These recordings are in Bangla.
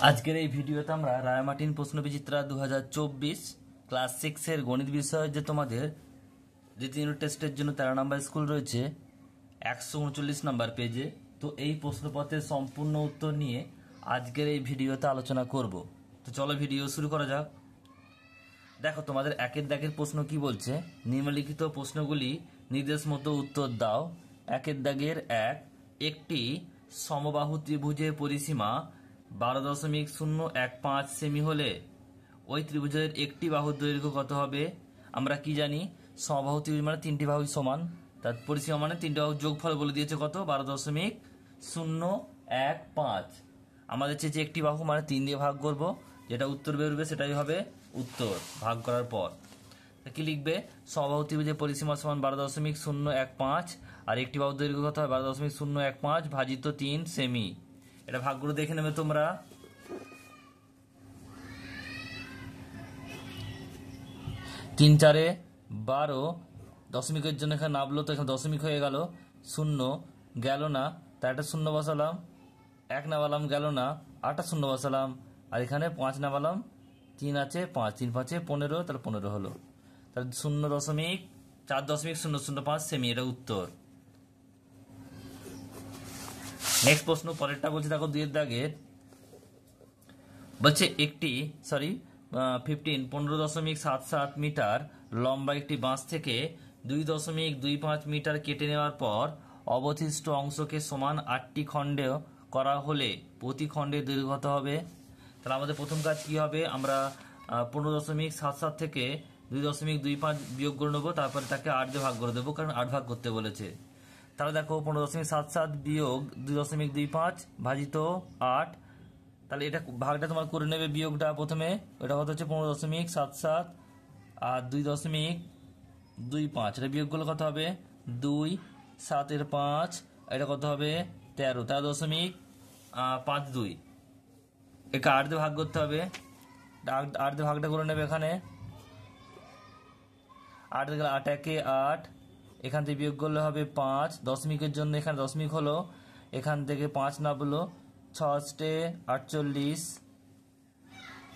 আজকের এই ভিডিওতে আমরা রায়মার্টিন প্রশ্নবিচিত্রা 2024 ক্লাস 6 এর গণিত বিষয়ে যে তোমাদের দ্বিতীয় ইউনিট টেস্টের জন্য 13 নম্বর স্কুল রয়েছে 139 নম্বর পেজে। তো এই প্রশ্নপত্রের সম্পূর্ণ উত্তর নিয়ে আজকের এই ভিডিওতে আলোচনা করব। তো চলো ভিডিও শুরু করা যাক। দেখো তোমাদের একের দাগের প্রশ্ন কি বলছে, নিম্নলিখিত প্রশ্নগুলি নির্দেশ মতো উত্তর দাও। একের দাগের একটি সমবাহু ত্রিভুজের পরিসীমা 12.015 সেমি হলে ওই ত্রিভুজের একটি বাহুর দৈর্ঘ্য কত হবে? আমরা কি জানি, সমবাহু ত্রিভুজ মানে তিনটি বাহুই সমান, তার পরিসীমা মানে তিনটি বাহুর যোগফল বলে দিয়েছে কত, 12.015। আমাদের চেয়েছে একটি বাহু মানে 3 দিয়ে ভাগ করব, যেটা উত্তর বেরোবে সেটাই হবে উত্তর। ভাগ করার পর কি লিখবে, সমবাহু ত্রিভুজের পরিসীমা সমান 12.015 আর একটি বাহুর দৈর্ঘ্য কত হয় 12.015 ভাজিত 3 সেমি। এটা ভাগ করে দেখে নেবে তোমরা। 3 4 12, দশমিকের জন্য এখানে নামলো, তো এখানে দশমিক হয়ে গেল, শূন্য গেল না, তার একটা শূন্য বসালাম, 1 নামালাম গেল না, 8টা শূন্য বসালাম, আর এখানে 5 নামালাম, 3 আছে 5, 3 5 15, তাহলে 15 হলো, তাহলে 0.4.005 সেমি, এটা উত্তর। নেক্সট প্রশ্ন পরেরটা বলছে, দেখো 2 এর দাগের বলছে 15.77 মিটার লম্বা একটি বাঁশ থেকে 2.25 মিটার কেটে নেওয়ার পর অবশিষ্ট অংশকে সমান 8টি খণ্ডে করা হলে প্রতি খণ্ডের দৈর্ঘ্য কত হবে? তাহলে আমাদের প্রথম কাজ কি হবে, আমরা 15.77 থেকে 2.25 বিয়োগ করে নেবো, তারপরে তাকে 8 দিয়ে ভাগ করে দেবো, কারণ 8 ভাগ করতে বলেছে। তাহলে দেখো 15.77 বিয়োগ 2.25 ভাজিত 8, তাহলে এটা ভাগটা তোমার করে নেবে, বিয়োগটা প্রথমে, এটা কত হচ্ছে 15.77 আর 2.25, এটা বিয়োগ করলে কত হবে 2, 7 এর 5, এটা কত হবে 13, 13.52, একে 8 দিয়ে ভাগ করতে হবে, 8 দিয়ে ভাগটা করে নেবে, এখানে 8 দিয়ে গেলে 8 একে 8, এখান থেকে বিয়োগ করলে হবে 5, দশমিকের জন্য এখানে দশমিক হলো, এখান থেকে 5 নামলো, 6 48,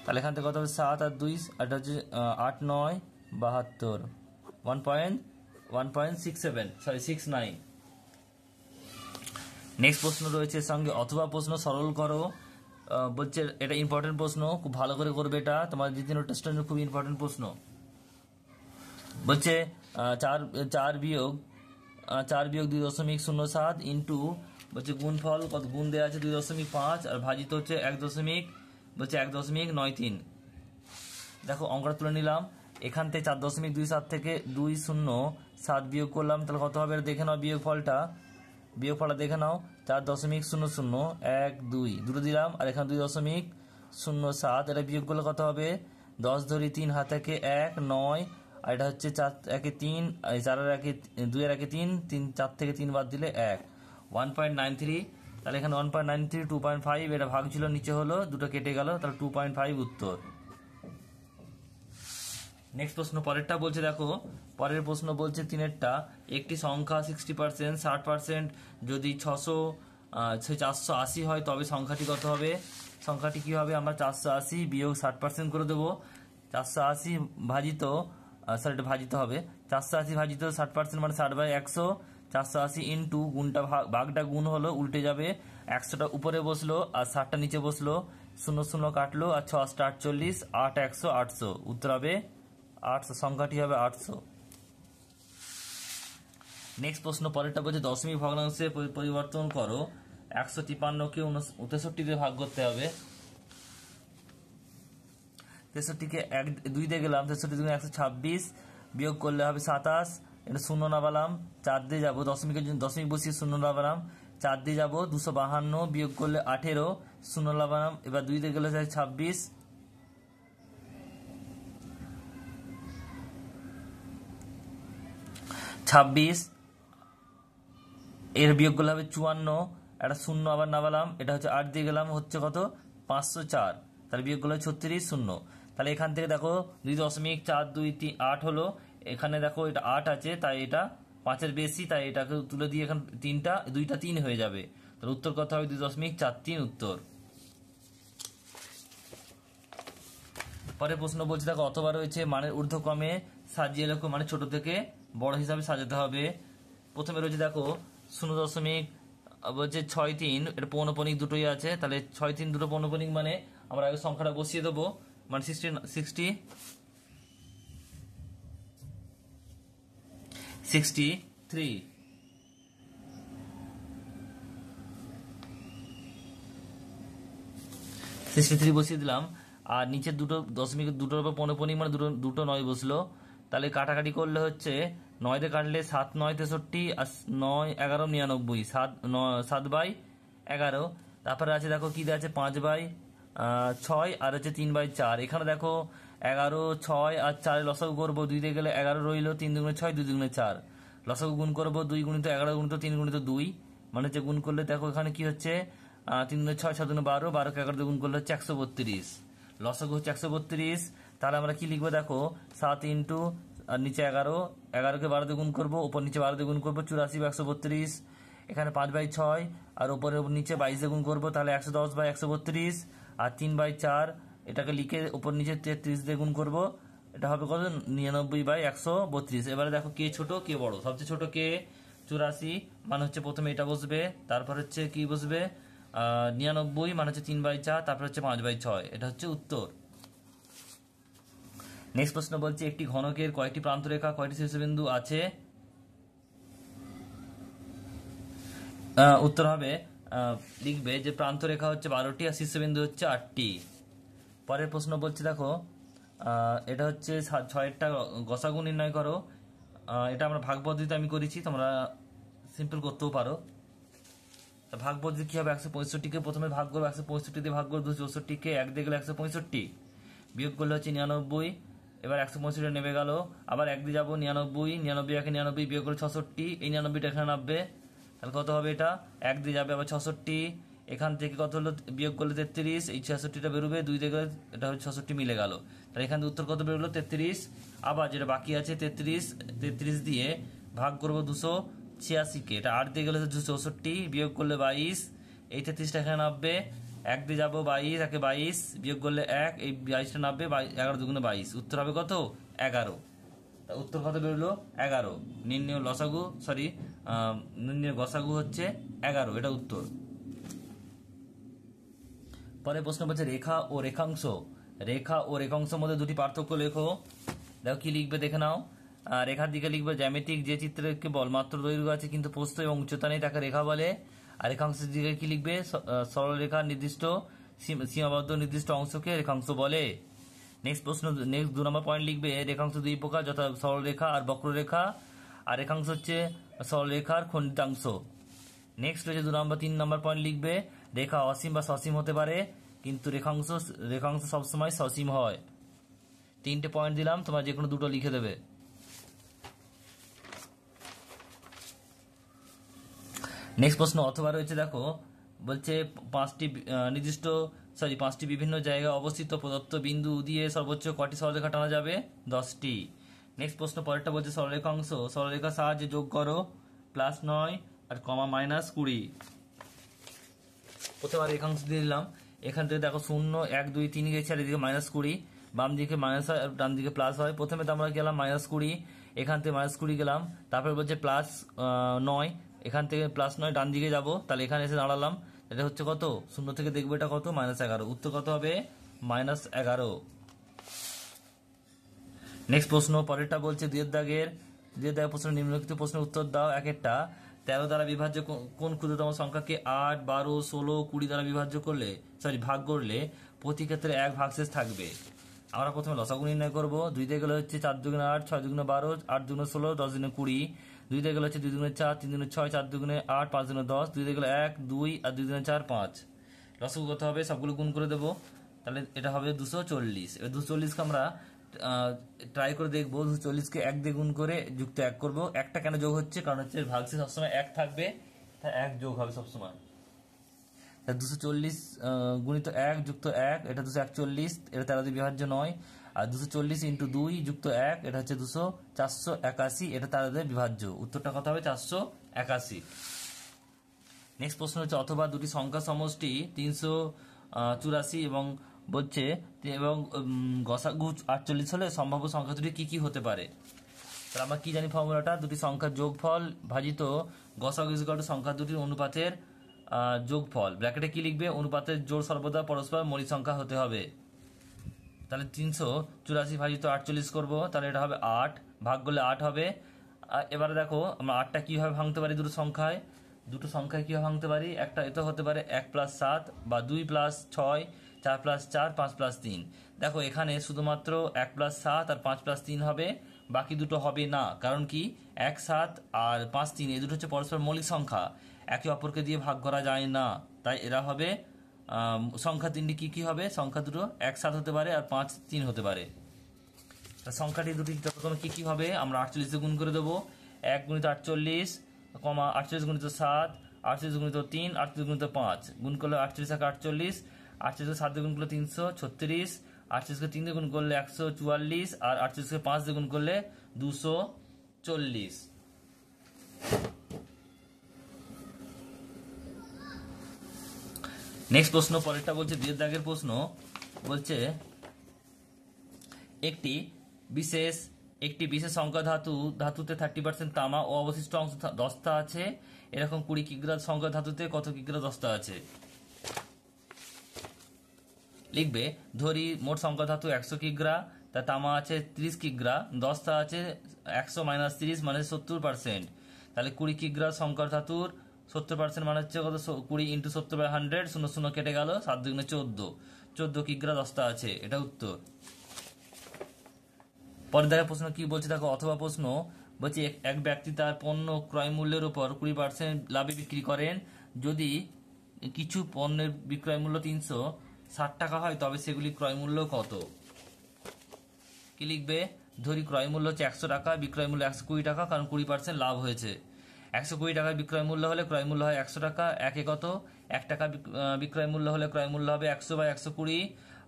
তাহলে এখান থেকে কত হবে 7 আর 2, এটা হচ্ছে 8 9 72, 1.69। নেক্সট প্রশ্ন রয়েছে সঙ্গে অথবা প্রশ্ন সরল করো, বলছে এটা ইম্পর্টেন্ট প্রশ্ন, খুব ভালো করে করবে, এটা তোমার দ্বিতীয় টেস্টের জন্য খুব ইম্পর্টেন্ট প্রশ্ন। বলছে 4 বিয়োগ 2.07 ইন্টু, বলছে গুণফল কত, গুণ দেওয়া আছে 2.5 আর ভাজিত হচ্ছে 1.93। দেখো অঙ্কটা তুলে নিলাম, এখান থেকে 4.27 থেকে 207 বিয়োগ করলাম, তাহলে কত হবে দেখে নাও, বিয়োগফলটা দেখে নাও, 4.0012 দুটো দিলাম, আর এখানে 2.07, এটা বিয়োগ করলে কত হবে 10 ধরি 3 হাত একে 1 9, আর এটা হচ্ছে 4 একে 3, 4 এর একে 2 এর একে 3, 4 থেকে 3 বাদ দিলে 1, 1.93। তাহলে এখানে 1.93 2.5, এটা ভাগ ছিল নিচে হলো, দুটো কেটে গেল, তাহলে 2.5 উত্তর। নেক্সট প্রশ্ন পরেরটা বলছে, দেখো পরের প্রশ্ন বলছে 3এরটা, একটি সংখ্যা 60% 60% যদি 480 হয় তবে সংখ্যাটি কত হবে? সংখ্যাটি কি হবে, আমরা 480 বিয়োগ 60% করে দেবো, 480 ভাজিত, এটা ভাজিত হবে, 480 ভাজিত 60% মানে 60/100, 480 ইন্টু গুণটা ভাগটা গুণ হলো, উল্টে যাবে, 100টা উপরে বসলো আর 60টা নিচে বসলো, 0 0 কাটলো, আর 6 8 48, 8 100 800, উত্তর হবে 800, সংখ্যাটি হবে 800। নেক্সট প্রশ্ন পরেরটা বলছে দশমিক ভগ্নাংশে পরিবর্তন করো, 153কে 63 দিয়ে ভাগ করতে হবে, 63কে 2 দিয়ে গেলাম, 63 2 126 বিয়োগ করলে হবে 27, এটা শূন্য নামালাম, 4 দিয়ে যাবো, দশমিকের জন্য দশমিক বসিয়ে শূন্য নামালাম, 4 দিয়ে যাবো, 252 বিয়োগ করলে 18, শূন্য নামালাম, এবার 2 দিয়ে গেলে 26, 26 এর বিয়োগ করলে হবে 54, একটা শূন্য আবার নামালাম, এটা হচ্ছে 8 দিয়ে গেলাম, হচ্ছে কত 504, তাহলে বিয়োগ করলে 36 শূন্য। তাহলে এখান থেকে দেখো 2.423 8 হলো, এখানে দেখো এটা 8 আছে, তাই এটা 5-এর বেশি, তাই এটাকে তুলে দিয়ে এখানে 2টা 3 হয়ে যাবে, তাহলে উত্তর কত হবে 2.43 উত্তর। পরে প্রশ্ন বলছে দেখো অথবা রয়েছে মানের ঊর্ধ্বক্রমে সাজিয়ে লেখো, মানে ছোট থেকে বড় হিসাবে সাজাতে হবে। প্রথমে রয়েছে দেখো 0., বলছে 6-3, এটা পৌনঃপুনিক দুটোই আছে, তাহলে 6-3 দুটো পৌনঃপুনিক, মানে আমরা আগে সংখ্যাটা বসিয়ে দেবো, মানে 63 বসিয়ে দিলাম। আর নিচের দুটো দশমিক, দুটোর উপর পৌনঃপুনিক, মানে দুটো 9 বসলো। তাহলে কাটাকাটি করলে হচ্ছে 9 দিয়ে কাটলে 7 9 63 আর 9 11 99, 7/11। তারপরে আছে দেখো কি আছে 5/6 আর হচ্ছে 3/4। এখানে দেখো 11 6 আর 4 লসাগু করবো, 2 দিয়ে গেলে 11 রইলো, 3 দুগুণে 6 2 দুগুণে 4, লসাগু গুণ করবো 2 গুণিত 11 গুণিত 3 গুণিত 2, মানে হচ্ছে গুণ করলে দেখো এখানে কি হচ্ছে 3 দুগুণে 6 6 দুগুণে 12, 12 কে 11 গুণ করলে হচ্ছে 132, লসাগু হচ্ছে 132। তাহলে আমরা কি লিখবো দেখো 7 ইন্টু আর নিচে 11, 11কে 12 দিয়ে গুণ করবো, উপর নিচে 12 দিয়ে গুণ করবো, 84/132। এখানে 5/6 আর উপরে নিচে 22 দিয়ে গুণ করবো, তাহলে 110/132। আর 3/4 এটাকে লিখে উপর নিচে 33 দিয়ে গুণ করবো, এটা হবে কত 99/132। এবারে দেখো কে ছোট কে বড়, সবচেয়ে ছোট কে 84, মানে হচ্ছে প্রথমে এটা বসবে, তারপর হচ্ছে কি বসবে 99, মানে হচ্ছে 3/4, তারপর হচ্ছে 5/6, এটা হচ্ছে উত্তর। নেক্সট প্রশ্ন বলছে একটি ঘনকের কয়টি প্রান্তরেখা কয়টি শীর্ষবিন্দু আছে। উত্তর হবে লিখবে যে প্রান্তরেখা হচ্ছে 12টি আর শীর্ষবিন্দু হচ্ছে 8টি। পরের প্রশ্ন বলছে দেখো এটা হচ্ছে 6-এরটা গসাগু নির্ণয় করো। এটা আমরা ভাগ পদ্ধতিতে আমি করেছি, তোমরা সিম্পল করতেও পারো। ভাগ পদ্ধতি কি হবে 165কে প্রথমে ভাগ করবো, 165 দিয়ে ভাগ করবো 264কে, 1 দিয়ে গেলে 165, বিয়োগ করলে হচ্ছে 99। এবার 165 নেমে গেল, আবার 1 দিয়ে যাবো 99, 99 একে 99 বিয়োগ করে 66, এই 99টা এখানে নামবে, তাহলে কত হবে এটা 1 দিয়ে যাবে আবার 66, এখান থেকে কত হলো বিয়োগ করলে 33, এই 66টা বেরোবে, 2 দিয়ে গেলে এটা হচ্ছে 66 মিলে গেল, তাহলে এখান থেকে উত্তর কত বেরোলো 33। আবার যেটা বাকি আছে 33 দিয়ে ভাগ করবো 286কে, এটা 8 দিয়ে গেলে 264 বিয়োগ করলে 22, এই 33টা এখানে নামবে, 1 দিয়ে যাবো 22, একে 22 বিয়োগ করলে 1, এই 22টা নামবে, 11 দুগুণে 22, উত্তর হবে কত 11। উত্তর কত বেরোলো 11। নির্ণয় লসাগু নির্ণয় গসাগু হচ্ছে 11, এটা উত্তর। পরে প্রশ্ন বলছে রেখা ও রেখাংশের মধ্যে দুটি পার্থক্য লেখো। দেখো কি লিখবে দেখে নাও। রেখার দিকে লিখবে জ্যামিতিক যে চিত্রের কেবল মাত্র দৈর্ঘ্য আছে কিন্তু প্রস্থ এবং উচ্চতা নেই তাকে রেখা বলে। আর রেখাংশের দিকে কি লিখবে সরলরেখার নির্দিষ্ট সীমাবদ্ধ নির্দিষ্ট অংশকে রেখাংশ বলে। নেক্সট 2 নম্বর পয়েন্ট লিখবে রেখাংশ 2 প্রকার, যথা সরলরেখা আর বক্ররেখা। আর রেখাংশ হচ্ছে সরলরেখার খণ্ডিতাংশ। নেক্সট হচ্ছে 3 নম্বর পয়েন্ট লিখবে রেখা অসীম বা সসীম হতে পারে, কিন্তু রেখাংশ সবসময় সসীম হয়। 3টে পয়েন্ট দিলাম, তোমরা যে কোনো দুটো লিখে দেবে। নেক্সট প্রশ্ন অথবা রয়েছে দেখো, বলছে 5টি বিভিন্ন জায়গায় অবস্থিত প্রদত্ত বিন্দু দিয়ে সর্বোচ্চ কটি সরলরেখা টানা যাবে 10টি। নেক্সট প্রশ্ন পরেরটা বলছে সরলরেখার সাহায্যে যোগ করো +9 আর -20। প্রথমে রেখাংশ দিয়ে দিলাম, এখান থেকে দেখো 0 1 2 3 গেছে, আর এদিকে -20, বাম দিকে মাইনাস হয় আর ডান দিকে প্লাস হয়। প্রথমে তো আমরা গেলাম -20, এখান থেকে -20 গেলাম, তারপরে বলছে +9, এখান থেকে +9 ডান দিকে যাব, তাহলে এখানে এসে দাঁড়ালাম, এটা হচ্ছে কত 0 থেকে দেখবো এটা কত -11, উত্তর কত হবে -11। নেক্সট প্রশ্ন পরেরটা বলছে দুইয়ের দাগের প্রশ্ন নিম্নলিখিত প্রশ্নের উত্তর দাও। একটা 13 দ্বারা বিভাজ্য কোন ক্ষুদ্রতম সংখ্যাকে 8 12 16 20 দ্বারা ভাগ করলে প্রতি ক্ষেত্রে 1 ভাগশেষ থাকবে। আমরা প্রথমে লসাগু নির্ণয় করবো। 2 দিয়ে গেলে হচ্ছে 4 দুগুণে 8 6 দুগুণে 12 8 দুগুণে 16 10 দুগুণে 20, 2 দিয়ে গেলে হচ্ছে 2 দুগুণে 4 3 দুগুণে 6 4 দুগুণে 8 5 দুগুণে 10, 2 দিয়ে গেলে 1 2 আর 2 দুগুণে 4 5। লসাগু কত হবে সবগুলো গুণ করে দেবো, তাহলে এটা হবে 240। এবার 240কে আমরা ট্রাই করে দেখবো, 240কে 1 দিয়ে গুণ করে যুক্ত 1 করবো। একটা কেন যোগ হচ্ছে, কারণ হচ্ছে ভাগশেষ সবসময় 1 থাকবে, তাই 1 যোগ হবে সবসময়। 240 গুণিত 1 যুক্ত 1, এটা 241, এটা 13 দিয়ে বিভাজ্য 9। আর 240 ইন্টু 2 যুক্ত 1, এটা হচ্ছে 481, এটা 13 দিয়ে বিভাজ্য, উত্তরটা কত হবে 481। নেক্সট প্রশ্ন হচ্ছে অথবা দুটি সংখ্যা সমষ্টি 384 এবং বলছে এবং গসাগু 48 হলে সম্ভাব্য সংখ্যা দুটি কি কি হতে পারে। তাহলে আমরা কি জানি ফর্মুলাটা, দুটি সংখ্যার যোগফল ভাজিত গসাগু ইকুয়াল টু সংখ্যা দুটির অনুপাতের যোগফল। ব্র্যাকেটে কি লিখবে, অনুপাতের জোড় সর্বদা পরস্পর মৌলিক সংখ্যা হতে হবে। তাহলে 384 ভাজিত 48 করবো, তাহলে এটা হবে 8, ভাগ করলে 8 হবে। এবারে দেখো আমরা 8টা কিভাবে ভাঙতে পারি, দুটো সংখ্যায় কিভাবে ভাঙতে পারি, একটা এটা হতে পারে 1 + 7 বা 2 + 6, 4 + 4, 5 + 3। দেখো এখানে শুধুমাত্র 1 + 7 আর 5 + 3 হবে, বাকি দুটো হবে না। কারণ কি, 1 7 আর 5 3 এই দুটো হচ্ছে পরস্পর মৌলিক সংখ্যা, একে অপরকে দিয়ে ভাগ করা যায় না। তাই এরা হবে সংখ্যা তিনটি কি কি হবে, সংখ্যা দুটো 1 7 হতে পারে আর 5 3 হতে পারে। সংখ্যাটি দুটি যথাক্রমে কি কি হবে, আমরা 48 দিয়ে গুণ করে দেবো। 1 × 48, 48 × 7, 48 × 3, 48 × 5, গুণ করলে 48 × 48, 48 7 দিয়ে গুণ করলে 336, 48 3 দিয়ে গুণ করলে 144, আর 48 5 দিয়ে গুণ করলে 240। নেক্সট প্রশ্ন, পরেরটা বলছে দ্বিতীয় দাগের প্রশ্ন, বলছে একটি বিশেষ সংখ্যা ধাতুতে 30% তামা ও অবশিষ্ট অংশ দস্তা আছে, এরকম 20 কিগ্রা সংখ্যা ধাতুতে কত কিগ্রা দস্তা আছে। লিখবে, ধরি মোট সংখ্যা ধাতু 100 কিগ্রা, তা তামা আছে 30 কিগ্রা, দস্তা আছে 100 - 30 মানে 70%। তাহলে 20 কিগ্রা সংখ্যা ধাতুর 70% মানে হচ্ছে কত, 20 × 70/100, 0 0 কেটে গেল, 7 × 2 = 14 কিগ্রা দস্তা আছে, এটা উত্তর। পরের দেখা প্রশ্ন কি বলছে দেখো, অথবা প্রশ্ন বলছে এক ব্যক্তি তার পণ্য ক্রয় মূল্যের উপর 20% লাভে বিক্রি করেন, যদি কিছু পণ্যের বিক্রয় মূল্য 360 টাকা হয় তবে সেগুলি ক্রয় মূল্য কত। কি লিখবে, ধরি ক্রয় মূল্য হচ্ছে 100 টাকা, বিক্রয় মূল্য 120 টাকা, কারণ 20% লাভ হয়েছে। 120 টাকার বিক্রয় মূল্য হলে ক্রয় মূল্য হয় 100 টাকা, একে কত, 1 টাকা বিক্রয় মূল্য হলে ক্রয় মূল্য হবে 100/120,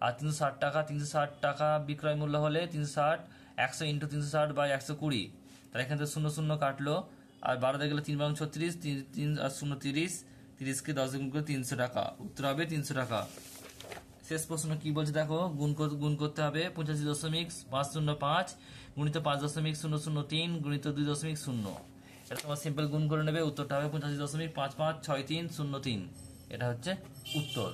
আর 360 টাকা বিক্রয় মূল্য হলে 360, 100 × 360/120। তাহলে এখান থেকে 0 0 কাটলো, আর 12 দিয়ে গেলে 3 × 36, 3 আর 0 30, 30কে 10 গুণ করে 300 টাকা, উত্তর হবে 300 টাকা। শেষ প্রশ্ন কি বলছে দেখো, গুণ করতে হবে 85.505 গুণিত 5.003 গুণিত 2.0। এটা তোমার সিম্পল গুণ করে নেবে, উত্তরটা হবে 85.556303। এটা হচ্ছে উত্তর।